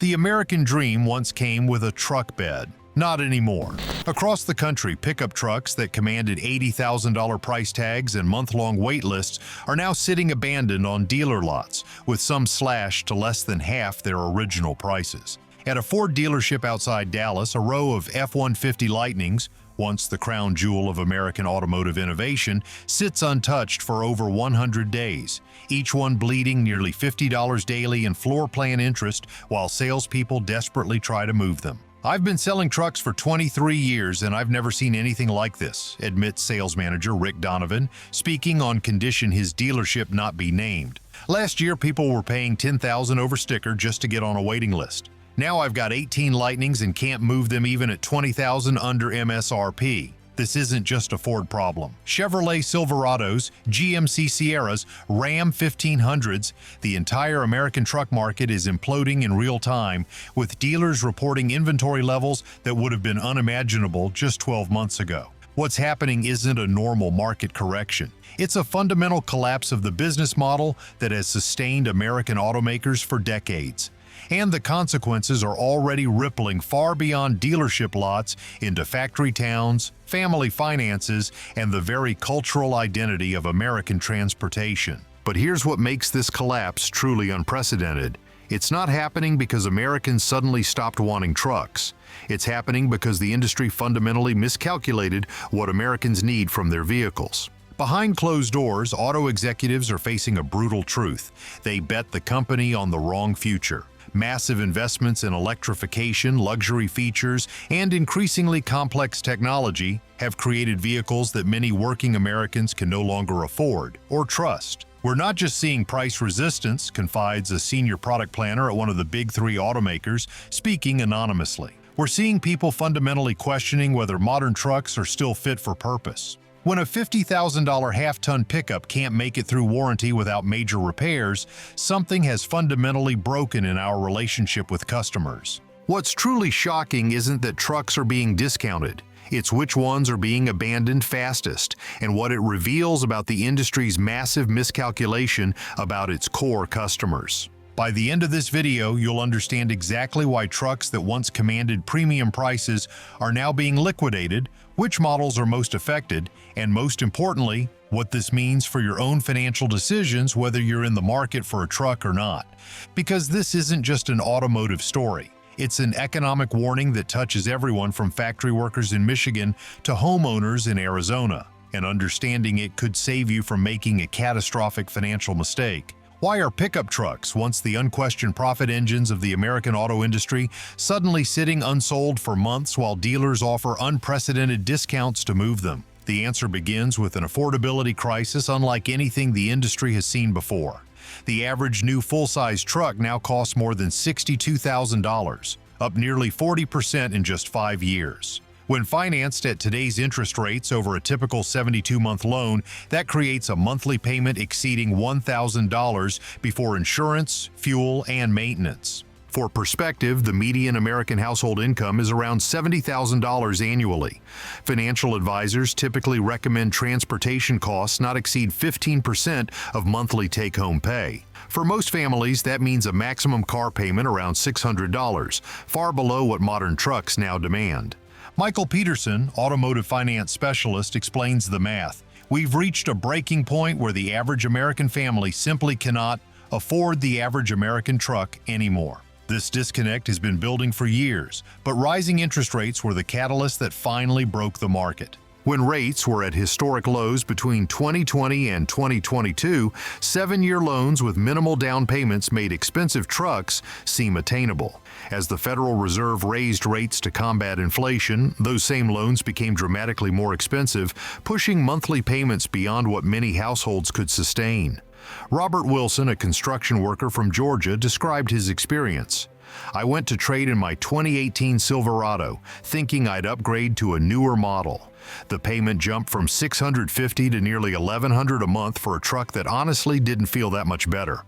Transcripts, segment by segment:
The American dream once came with a truck bed. Not anymore. Across the country, pickup trucks that commanded $80,000 price tags and month-long wait lists are now sitting abandoned on dealer lots, with some slashed to less than half their original prices. At a Ford dealership outside Dallas, a row of F-150 Lightnings, once the crown jewel of American automotive innovation, sits untouched for over 100 days, each one bleeding nearly $50 daily in floor plan interest while salespeople desperately try to move them. "I've been selling trucks for 23 years and I've never seen anything like this," admits sales manager Rick Donovan, speaking on condition his dealership not be named. "Last year, people were paying $10,000 over sticker just to get on a waiting list. Now I've got 18 Lightnings and can't move them even at $20,000 under MSRP. This isn't just a Ford problem. Chevrolet Silverados, GMC Sierras, Ram 1500s, the entire American truck market is imploding in real time, with dealers reporting inventory levels that would have been unimaginable just 12 months ago. What's happening isn't a normal market correction. It's a fundamental collapse of the business model that has sustained American automakers for decades. And the consequences are already rippling far beyond dealership lots into factory towns, family finances, and the very cultural identity of American transportation. But here's what makes this collapse truly unprecedented. It's not happening because Americans suddenly stopped wanting trucks. It's happening because the industry fundamentally miscalculated what Americans need from their vehicles. Behind closed doors, auto executives are facing a brutal truth. They bet the company on the wrong future. Massive investments in electrification, luxury features, and increasingly complex technology have created vehicles that many working Americans can no longer afford or trust. "We're not just seeing price resistance," confides a senior product planner at one of the big three automakers, speaking anonymously. "We're seeing people fundamentally questioning whether modern trucks are still fit for purpose." When a $50,000 half-ton pickup can't make it through warranty without major repairs, something has fundamentally broken in our relationship with customers. What's truly shocking isn't that trucks are being discounted. It's which ones are being abandoned fastest, and what it reveals about the industry's massive miscalculation about its core customers. By the end of this video, you'll understand exactly why trucks that once commanded premium prices are now being liquidated, which models are most affected, and most importantly, what this means for your own financial decisions whether you're in the market for a truck or not. Because this isn't just an automotive story. It's an economic warning that touches everyone from factory workers in Michigan to homeowners in Arizona, and understanding it could save you from making a catastrophic financial mistake. Why are pickup trucks, once the unquestioned profit engines of the American auto industry, suddenly sitting unsold for months while dealers offer unprecedented discounts to move them? The answer begins with an affordability crisis unlike anything the industry has seen before. The average new full-size truck now costs more than $62,000, up nearly 40% in just 5 years. When financed at today's interest rates over a typical 72-month loan, that creates a monthly payment exceeding $1,000 before insurance, fuel, and maintenance. For perspective, the median American household income is around $70,000 annually. Financial advisors typically recommend transportation costs not exceed 15% of monthly take-home pay. For most families, that means a maximum car payment around $600, far below what modern trucks now demand. Michael Peterson, automotive finance specialist, explains the math. "We've reached a breaking point where the average American family simply cannot afford the average American truck anymore." This disconnect has been building for years, but rising interest rates were the catalyst that finally broke the market. When rates were at historic lows between 2020 and 2022, 7-year loans with minimal down payments made expensive trucks seem attainable. As the Federal Reserve raised rates to combat inflation, those same loans became dramatically more expensive, pushing monthly payments beyond what many households could sustain. Robert Wilson, a construction worker from Georgia, described his experience. "I went to trade in my 2018 Silverado, thinking I'd upgrade to a newer model. The payment jumped from $650 to nearly $1,100 a month for a truck that honestly didn't feel that much better.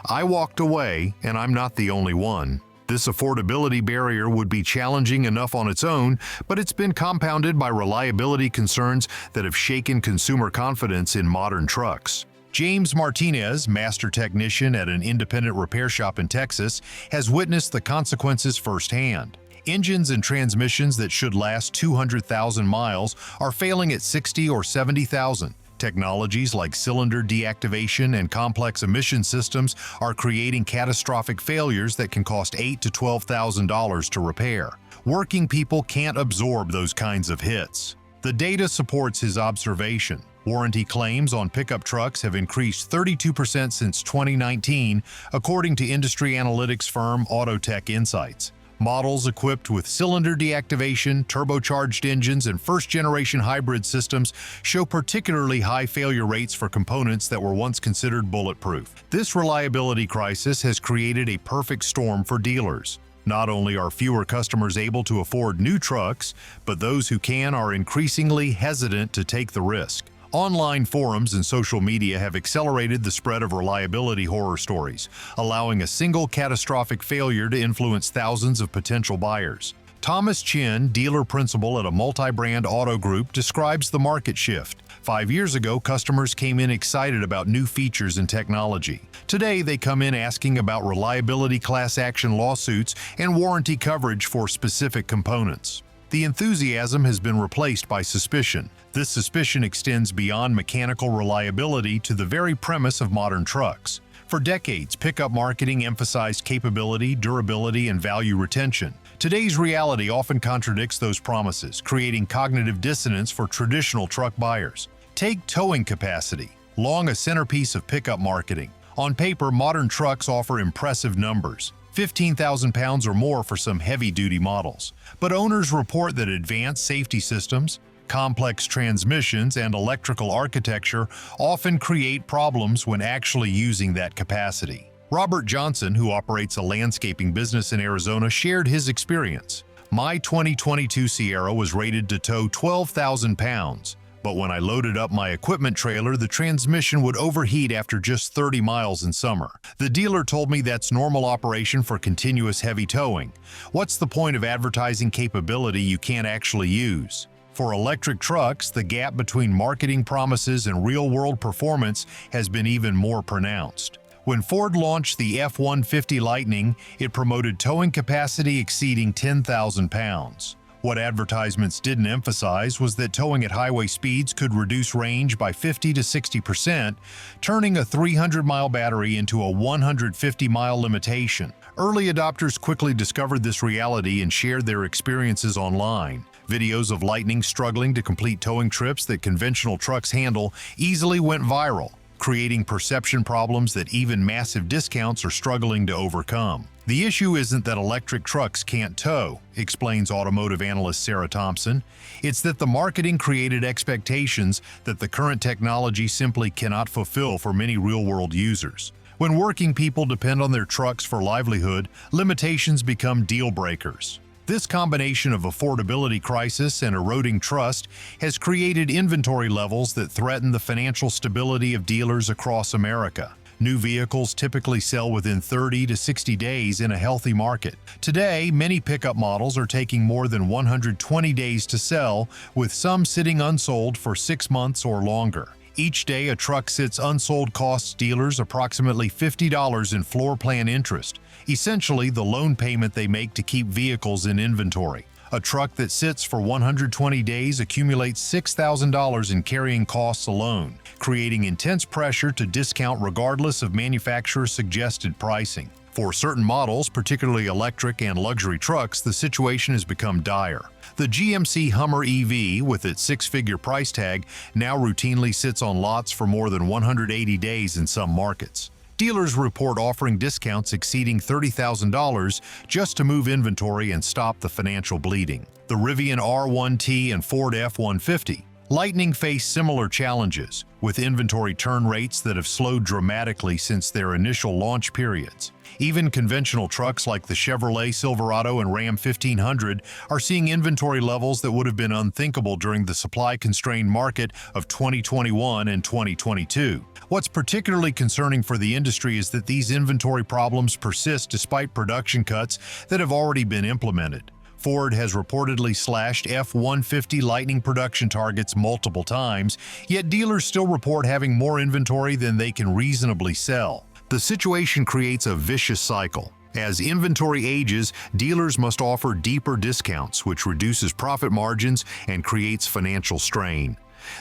I walked away, and I'm not the only one. This affordability barrier would be challenging enough on its own, but it's been compounded by reliability concerns that have shaken consumer confidence in modern trucks." James Martinez, master technician at an independent repair shop in Texas, has witnessed the consequences firsthand. Engines and transmissions that should last 200,000 miles are failing at 60 or 70,000. Technologies like cylinder deactivation and complex emission systems are creating catastrophic failures that can cost $8,000 to $12,000 to repair. Working people can't absorb those kinds of hits. The data supports his observation. Warranty claims on pickup trucks have increased 32% since 2019, according to industry analytics firm Autotech Insights. Models equipped with cylinder deactivation, turbocharged engines, and first-generation hybrid systems show particularly high failure rates for components that were once considered bulletproof. This reliability crisis has created a perfect storm for dealers. Not only are fewer customers able to afford new trucks, but those who can are increasingly hesitant to take the risk. Online forums and social media have accelerated the spread of reliability horror stories, allowing a single catastrophic failure to influence thousands of potential buyers. Thomas Chin, dealer principal at a multi-brand auto group, describes the market shift. 5 years ago, customers came in excited about new features and technology. Today, they come in asking about reliability class action lawsuits and warranty coverage for specific components. The enthusiasm has been replaced by suspicion. This suspicion extends beyond mechanical reliability to the very premise of modern trucks. For decades, pickup marketing emphasized capability, durability, and value retention. Today's reality often contradicts those promises, creating cognitive dissonance for traditional truck buyers. Take towing capacity, long a centerpiece of pickup marketing. On paper, modern trucks offer impressive numbers. 15,000 pounds or more for some heavy-duty models. But owners report that advanced safety systems, complex transmissions, and electrical architecture often create problems when actually using that capacity. Robert Johnson, who operates a landscaping business in Arizona, shared his experience. My 2022 Sierra was rated to tow 12,000 pounds. But when I loaded up my equipment trailer, the transmission would overheat after just 30 miles in summer. The dealer told me that's normal operation for continuous heavy towing. What's the point of advertising capability you can't actually use? For electric trucks, the gap between marketing promises and real-world performance has been even more pronounced. When Ford launched the F-150 Lightning, it promoted towing capacity exceeding 10,000 pounds. What advertisements didn't emphasize was that towing at highway speeds could reduce range by 50 to 60%, turning a 300-mile battery into a 150-mile limitation. Early adopters quickly discovered this reality and shared their experiences online. Videos of Lightning struggling to complete towing trips that conventional trucks handle easily went viral, creating perception problems that even massive discounts are struggling to overcome. The issue isn't that electric trucks can't tow, explains automotive analyst Sarah Thompson. It's that the marketing created expectations that the current technology simply cannot fulfill for many real-world users. When working people depend on their trucks for livelihood, limitations become deal breakers. This combination of affordability crisis and eroding trust has created inventory levels that threaten the financial stability of dealers across America. New vehicles typically sell within 30 to 60 days in a healthy market. Today, many pickup models are taking more than 120 days to sell, with some sitting unsold for 6 months or longer. Each day a truck sits unsold costs dealers approximately $50 in floor plan interest, essentially the loan payment they make to keep vehicles in inventory. A truck that sits for 120 days accumulates $6,000 in carrying costs alone, creating intense pressure to discount regardless of manufacturer's suggested pricing. For certain models, particularly electric and luxury trucks, the situation has become dire. The GMC Hummer EV, with its six-figure price tag, now routinely sits on lots for more than 180 days in some markets. Dealers report offering discounts exceeding $30,000 just to move inventory and stop the financial bleeding. The Rivian R1T and Ford F-150 Lightning face similar challenges, with inventory turn rates that have slowed dramatically since their initial launch periods. Even conventional trucks like the Chevrolet Silverado and Ram 1500 are seeing inventory levels that would have been unthinkable during the supply-constrained market of 2021 and 2022. What's particularly concerning for the industry is that these inventory problems persist despite production cuts that have already been implemented. Ford has reportedly slashed F-150 Lightning production targets multiple times, yet dealers still report having more inventory than they can reasonably sell. The situation creates a vicious cycle. As inventory ages, dealers must offer deeper discounts, which reduces profit margins and creates financial strain.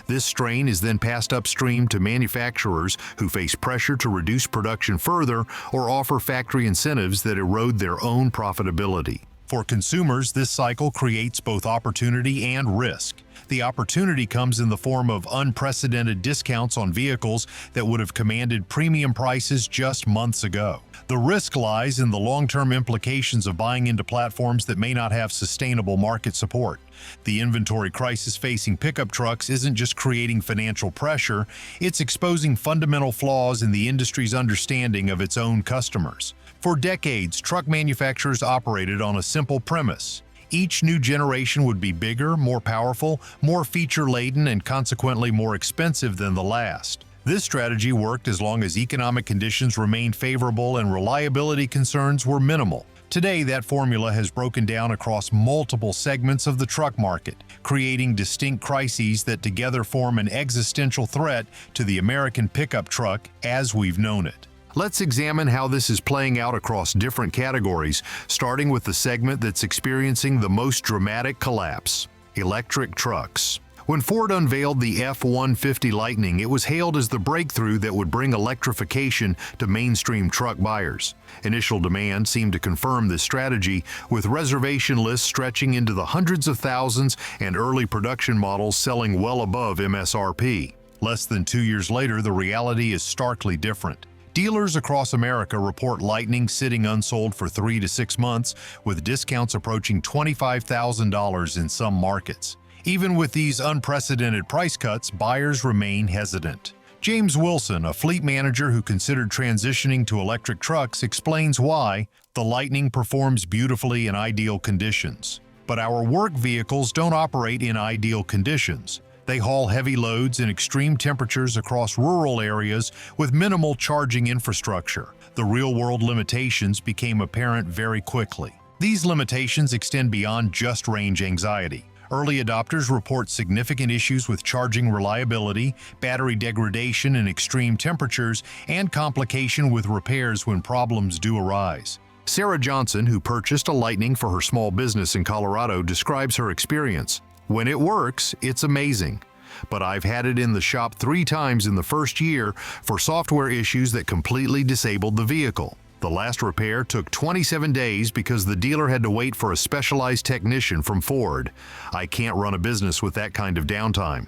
This strain is then passed upstream to manufacturers who face pressure to reduce production further or offer factory incentives that erode their own profitability. For consumers, this cycle creates both opportunity and risk. The opportunity comes in the form of unprecedented discounts on vehicles that would have commanded premium prices just months ago. The risk lies in the long-term implications of buying into platforms that may not have sustainable market support. The inventory crisis facing pickup trucks isn't just creating financial pressure, it's exposing fundamental flaws in the industry's understanding of its own customers. For decades, truck manufacturers operated on a simple premise. Each new generation would be bigger, more powerful, more feature-laden, and consequently more expensive than the last. This strategy worked as long as economic conditions remained favorable and reliability concerns were minimal. Today, that formula has broken down across multiple segments of the truck market, creating distinct crises that together form an existential threat to the American pickup truck as we've known it. Let's examine how this is playing out across different categories, starting with the segment that's experiencing the most dramatic collapse: electric trucks. When Ford unveiled the F-150 Lightning, it was hailed as the breakthrough that would bring electrification to mainstream truck buyers. Initial demand seemed to confirm this strategy, with reservation lists stretching into the hundreds of thousands and early production models selling well above MSRP. Less than 2 years later, the reality is starkly different. Dealers across America report Lightning sitting unsold for 3 to 6 months, with discounts approaching $25,000 in some markets. Even with these unprecedented price cuts, buyers remain hesitant. James Wilson, a fleet manager who considered transitioning to electric trucks, explains why the Lightning performs beautifully in ideal conditions. But our work vehicles don't operate in ideal conditions. They haul heavy loads in extreme temperatures across rural areas with minimal charging infrastructure. The real-world limitations became apparent very quickly. These limitations extend beyond just range anxiety. Early adopters report significant issues with charging reliability, battery degradation in extreme temperatures, and complication with repairs when problems do arise. Sarah Johnson, who purchased a Lightning for her small business in Colorado, describes her experience. "When it works, it's amazing. But I've had it in the shop 3 times in the first year for software issues that completely disabled the vehicle. The last repair took 27 days because the dealer had to wait for a specialized technician from Ford. I can't run a business with that kind of downtime."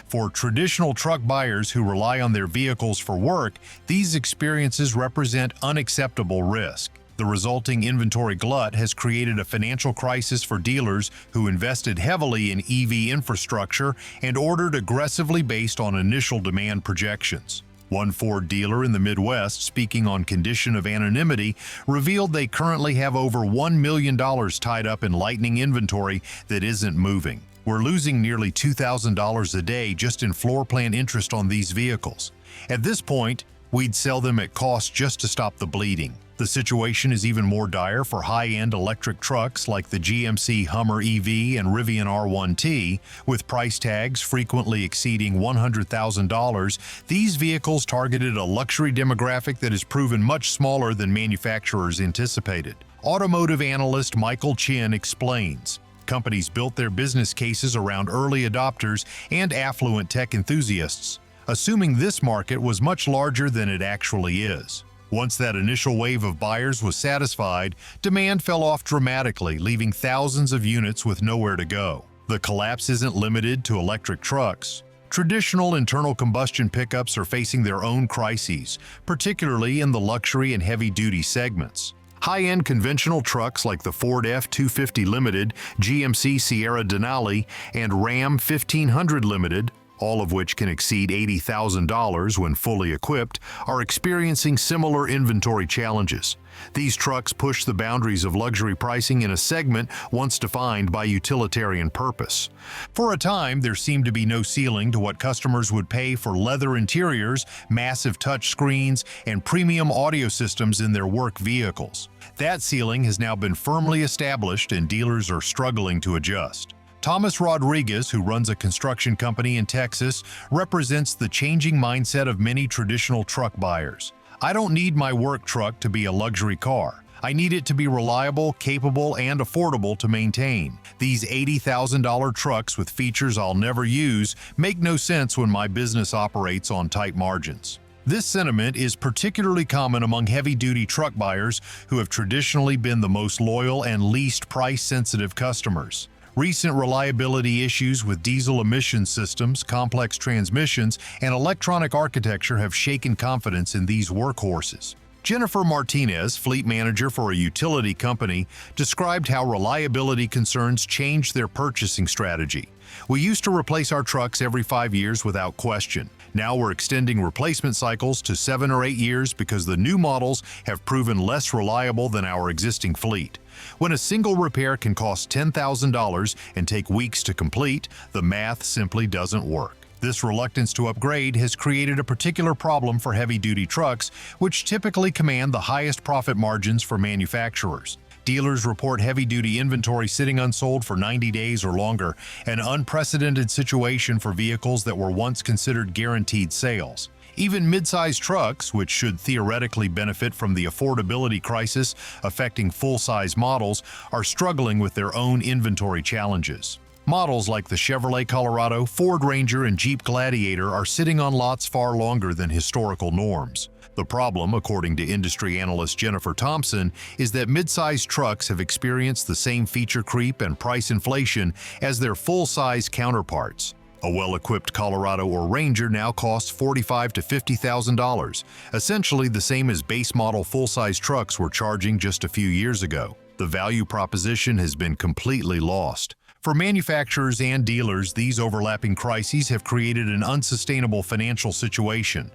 For traditional truck buyers who rely on their vehicles for work, these experiences represent unacceptable risk. The resulting inventory glut has created a financial crisis for dealers who invested heavily in EV infrastructure and ordered aggressively based on initial demand projections. One Ford dealer in the Midwest, speaking on condition of anonymity, revealed they currently have over $1 million tied up in Lightning inventory that isn't moving. "We're losing nearly $2,000 a day just in floor plan interest on these vehicles. At this point, we'd sell them at cost just to stop the bleeding." The situation is even more dire for high-end electric trucks like the GMC Hummer EV and Rivian R1T, with price tags frequently exceeding $100,000. These vehicles targeted a luxury demographic that has proven much smaller than manufacturers anticipated. Automotive analyst Michael Chin explains, "Companies built their business cases around early adopters and affluent tech enthusiasts, assuming this market was much larger than it actually is. Once that initial wave of buyers was satisfied, demand fell off dramatically, leaving thousands of units with nowhere to go." The collapse isn't limited to electric trucks. Traditional internal combustion pickups are facing their own crises, particularly in the luxury and heavy-duty segments. High-end conventional trucks like the Ford F-250 Limited, GMC Sierra Denali, and Ram 1500 Limited all of which can exceed $80,000 when fully equipped, are experiencing similar inventory challenges. These trucks push the boundaries of luxury pricing in a segment once defined by utilitarian purpose. For a time, there seemed to be no ceiling to what customers would pay for leather interiors, massive touch screens, and premium audio systems in their work vehicles. That ceiling has now been firmly established, and dealers are struggling to adjust. Thomas Rodriguez, who runs a construction company in Texas, represents the changing mindset of many traditional truck buyers. I don't need my work truck to be a luxury car. I need it to be reliable, capable, and affordable to maintain. These $80,000 trucks with features I'll never use make no sense when my business operates on tight margins. This sentiment is particularly common among heavy-duty truck buyers who have traditionally been the most loyal and least price-sensitive customers. Recent reliability issues with diesel emission systems, complex transmissions, and electronic architecture have shaken confidence in these workhorses. Jennifer Martinez, fleet manager for a utility company, described how reliability concerns changed their purchasing strategy. "We used to replace our trucks every 5 years without question. Now we're extending replacement cycles to 7 or 8 years because the new models have proven less reliable than our existing fleet. When a single repair can cost $10,000 and take weeks to complete, the math simply doesn't work." This reluctance to upgrade has created a particular problem for heavy-duty trucks, which typically command the highest profit margins for manufacturers. Dealers report heavy-duty inventory sitting unsold for 90 days or longer, an unprecedented situation for vehicles that were once considered guaranteed sales. Even mid-size trucks, which should theoretically benefit from the affordability crisis affecting full-size models, are struggling with their own inventory challenges. Models like the Chevrolet Colorado, Ford Ranger, and Jeep Gladiator are sitting on lots far longer than historical norms. The problem, according to industry analyst Jennifer Thompson, is that mid-size trucks have experienced the same feature creep and price inflation as their full-size counterparts. A well-equipped Colorado or Ranger now costs $45,000 to $50,000, essentially the same as base model full-size trucks were charging just a few years ago. The value proposition has been completely lost. For manufacturers and dealers, these overlapping crises have created an unsustainable financial situation.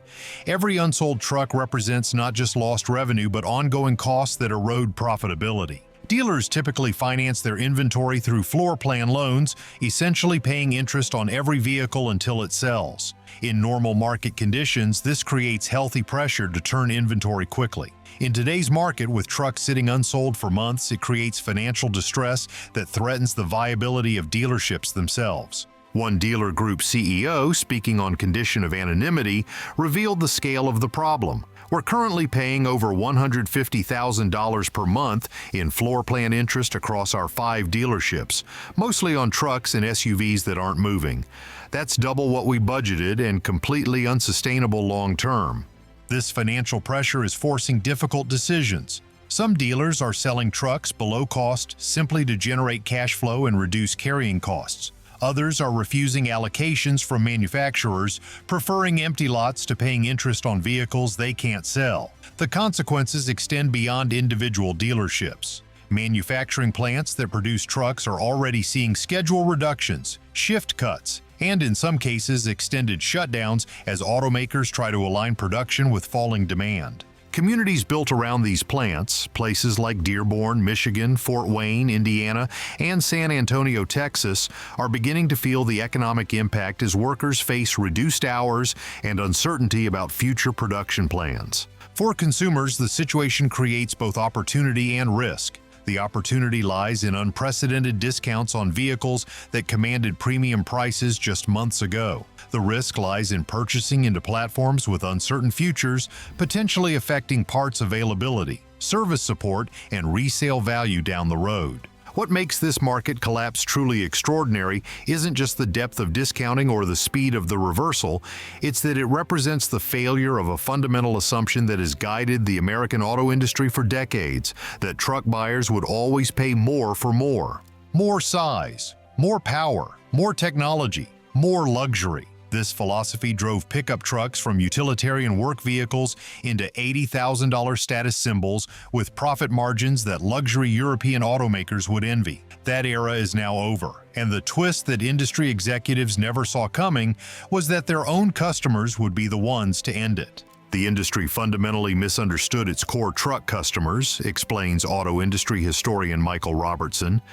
Every unsold truck represents not just lost revenue but ongoing costs that erode profitability. Dealers typically finance their inventory through floor plan loans, essentially paying interest on every vehicle until it sells. In normal market conditions, this creates healthy pressure to turn inventory quickly. In today's market, with trucks sitting unsold for months, it creates financial distress that threatens the viability of dealerships themselves. One dealer group CEO, speaking on condition of anonymity, revealed the scale of the problem. "We're currently paying over $150,000 per month in floor plan interest across our 5 dealerships, mostly on trucks and SUVs that aren't moving. That's double what we budgeted and completely unsustainable long term." This financial pressure is forcing difficult decisions. Some dealers are selling trucks below cost simply to generate cash flow and reduce carrying costs. Others are refusing allocations from manufacturers, preferring empty lots to paying interest on vehicles they can't sell. The consequences extend beyond individual dealerships. Manufacturing plants that produce trucks are already seeing schedule reductions, shift cuts, and in some cases extended shutdowns as automakers try to align production with falling demand. Communities built around these plants, places like Dearborn, Michigan, Fort Wayne, Indiana, and San Antonio, Texas, are beginning to feel the economic impact as workers face reduced hours and uncertainty about future production plans. For consumers, the situation creates both opportunity and risk. The opportunity lies in unprecedented discounts on vehicles that commanded premium prices just months ago. The risk lies in purchasing into platforms with uncertain futures, potentially affecting parts availability, service support, and resale value down the road. What makes this market collapse truly extraordinary isn't just the depth of discounting or the speed of the reversal, it's that it represents the failure of a fundamental assumption that has guided the American auto industry for decades, that truck buyers would always pay more for more. More size, more power, more technology, more luxury. This philosophy drove pickup trucks from utilitarian work vehicles into $80,000 status symbols with profit margins that luxury European automakers would envy. That era is now over, and the twist that industry executives never saw coming was that their own customers would be the ones to end it. The industry fundamentally misunderstood its core truck customers, explains auto industry historian Michael Robertson.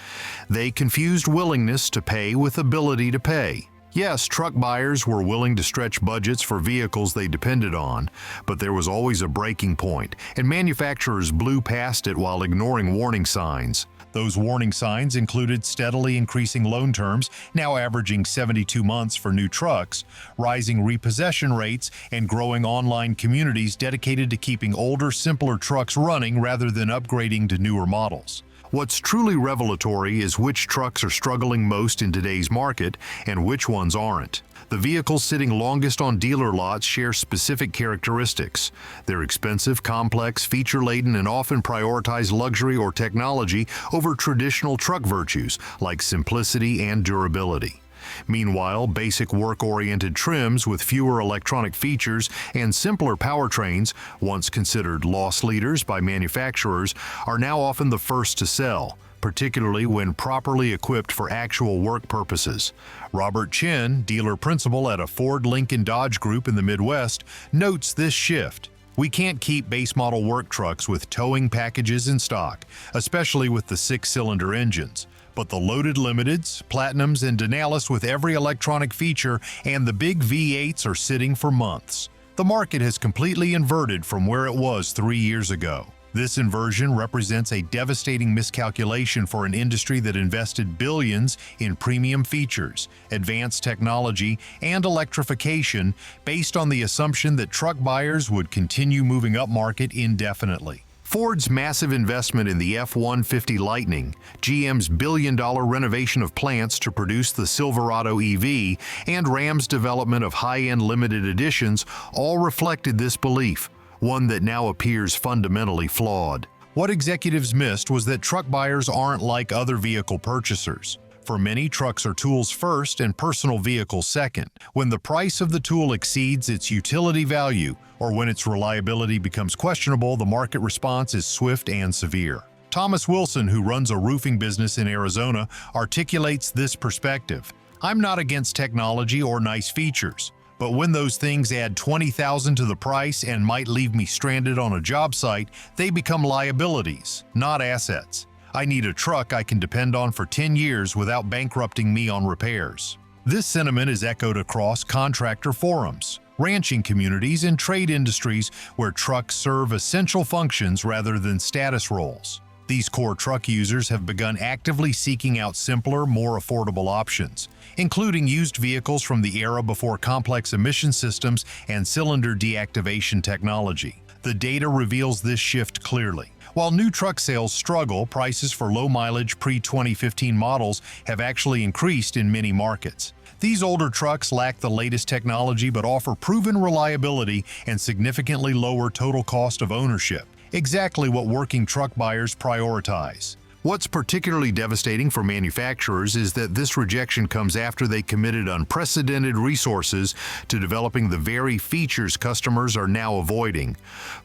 They confused willingness to pay with ability to pay. Yes, truck buyers were willing to stretch budgets for vehicles they depended on, but there was always a breaking point, and manufacturers blew past it while ignoring warning signs. Those warning signs included steadily increasing loan terms, now averaging 72 months for new trucks, rising repossession rates, and growing online communities dedicated to keeping older, simpler trucks running rather than upgrading to newer models. What's truly revelatory is which trucks are struggling most in today's market and which ones aren't. The vehicles sitting longest on dealer lots share specific characteristics. They're expensive, complex, feature-laden, and often prioritize luxury or technology over traditional truck virtues like simplicity and durability. Meanwhile, basic work-oriented trims with fewer electronic features and simpler powertrains, once considered loss leaders by manufacturers, are now often the first to sell, particularly when properly equipped for actual work purposes. Robert Chin, dealer principal at a Ford Lincoln Dodge Group in the Midwest, notes this shift. We can't keep base model work trucks with towing packages in stock, especially with the 6-cylinder engines. But the loaded Limiteds, Platinums, and Denalis with every electronic feature and the big V8s are sitting for months. The market has completely inverted from where it was 3 years ago. This inversion represents a devastating miscalculation for an industry that invested billions in premium features, advanced technology, and electrification based on the assumption that truck buyers would continue moving upmarket indefinitely. Ford's massive investment in the F-150 Lightning, GM's billion-dollar renovation of plants to produce the Silverado EV, and Ram's development of high-end limited editions all reflected this belief, one that now appears fundamentally flawed. What executives missed was that truck buyers aren't like other vehicle purchasers. For many, trucks are tools first and personal vehicles second. When the price of the tool exceeds its utility value, or when its reliability becomes questionable, the market response is swift and severe. Thomas Wilson, who runs a roofing business in Arizona, articulates this perspective. I'm not against technology or nice features, but when those things add $20,000 to the price and might leave me stranded on a job site, they become liabilities, not assets. I need a truck I can depend on for 10 years without bankrupting me on repairs. This sentiment is echoed across contractor forums, ranching communities, and trade industries where trucks serve essential functions rather than status roles. These core truck users have begun actively seeking out simpler, more affordable options, including used vehicles from the era before complex emission systems and cylinder deactivation technology. The data reveals this shift clearly. While new truck sales struggle, prices for low-mileage pre-2015 models have actually increased in many markets. These older trucks lack the latest technology but offer proven reliability and significantly lower total cost of ownership, exactly what working truck buyers prioritize. What's particularly devastating for manufacturers is that this rejection comes after they committed unprecedented resources to developing the very features customers are now avoiding.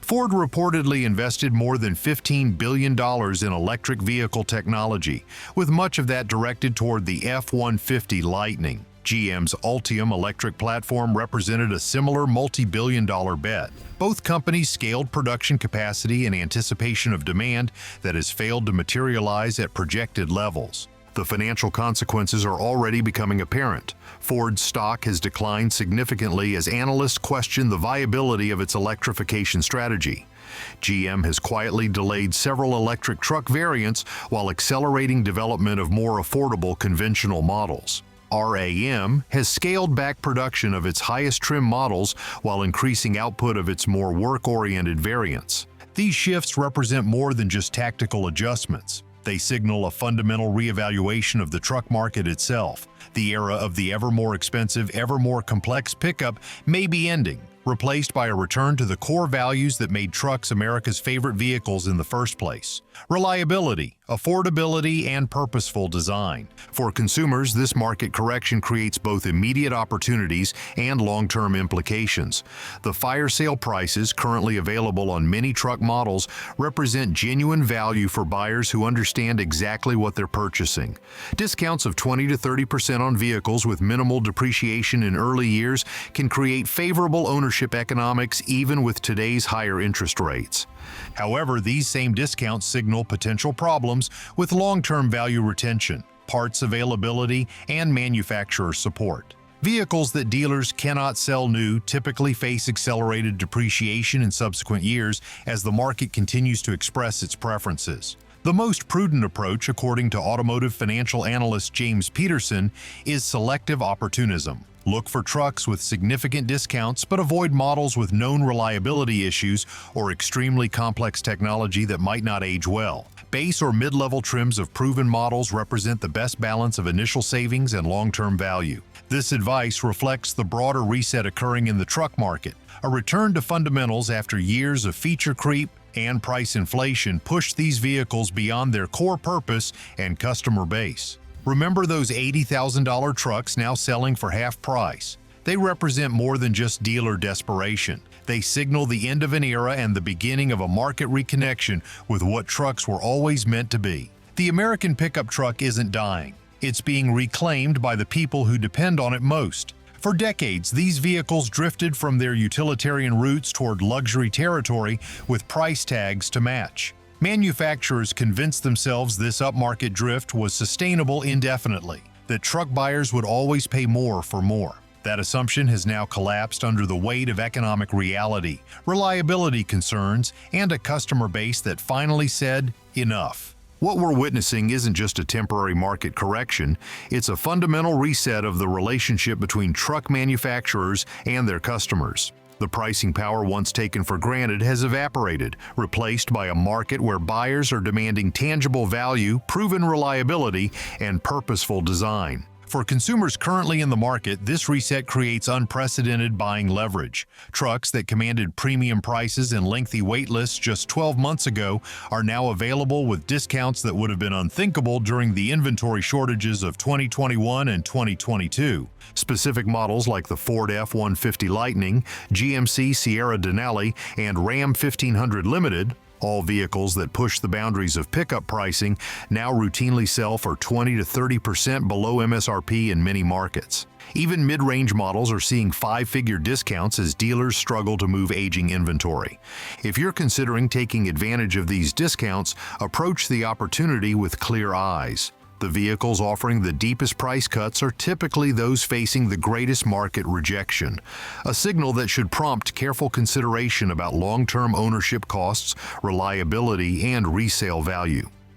Ford reportedly invested more than $15 billion in electric vehicle technology, with much of that directed toward the F-150 Lightning. GM's Ultium electric platform represented a similar multi-billion-dollar bet. Both companies scaled production capacity in anticipation of demand that has failed to materialize at projected levels. The financial consequences are already becoming apparent. Ford's stock has declined significantly as analysts question the viability of its electrification strategy. GM has quietly delayed several electric truck variants while accelerating development of more affordable conventional models. RAM has scaled back production of its highest trim models while increasing output of its more work-oriented variants. These shifts represent more than just tactical adjustments. They signal a fundamental reevaluation of the truck market itself. The era of the ever more expensive, ever more complex pickup may be ending, replaced by a return to the core values that made trucks America's favorite vehicles in the first place: reliability, affordability, and purposeful design. For consumers, this market correction creates both immediate opportunities and long-term implications. The fire sale prices currently available on many truck models represent genuine value for buyers who understand exactly what they're purchasing. Discounts of 20 to 30% on vehicles with minimal depreciation in early years can create favorable ownership economics even with today's higher interest rates. However, these same discounts signal potential problems with long-term value retention, parts availability, and manufacturer support. Vehicles that dealers cannot sell new typically face accelerated depreciation in subsequent years as the market continues to express its preferences. The most prudent approach, according to automotive financial analyst James Peterson, is selective opportunism. Look for trucks with significant discounts, but avoid models with known reliability issues or extremely complex technology that might not age well. Base or mid-level trims of proven models represent the best balance of initial savings and long-term value. This advice reflects the broader reset occurring in the truck market. A return to fundamentals after years of feature creep and price inflation pushed these vehicles beyond their core purpose and customer base. Remember those $80,000 trucks now selling for half price? They represent more than just dealer desperation. They signal the end of an era and the beginning of a market reconnection with what trucks were always meant to be. The American pickup truck isn't dying. It's being reclaimed by the people who depend on it most. For decades, these vehicles drifted from their utilitarian roots toward luxury territory with price tags to match. Manufacturers convinced themselves this upmarket drift was sustainable indefinitely, that truck buyers would always pay more for more. That assumption has now collapsed under the weight of economic reality, reliability concerns, and a customer base that finally said, enough. What we're witnessing isn't just a temporary market correction, it's a fundamental reset of the relationship between truck manufacturers and their customers. The pricing power once taken for granted has evaporated, replaced by a market where buyers are demanding tangible value, proven reliability, and purposeful design. For consumers currently in the market, this reset creates unprecedented buying leverage. Trucks that commanded premium prices and lengthy wait lists just 12 months ago are now available with discounts that would have been unthinkable during the inventory shortages of 2021 and 2022. Specific models like the Ford F-150 Lightning, GMC Sierra Denali, and Ram 1500 Limited, all vehicles that push the boundaries of pickup pricing, now routinely sell for 20 to 30% below MSRP in many markets. Even mid-range models are seeing five-figure discounts as dealers struggle to move aging inventory. If you're considering taking advantage of these discounts, approach the opportunity with clear eyes. The vehicles offering the deepest price cuts are typically those facing the greatest market rejection, a signal that should prompt careful consideration about long-term ownership costs, reliability, and resale value.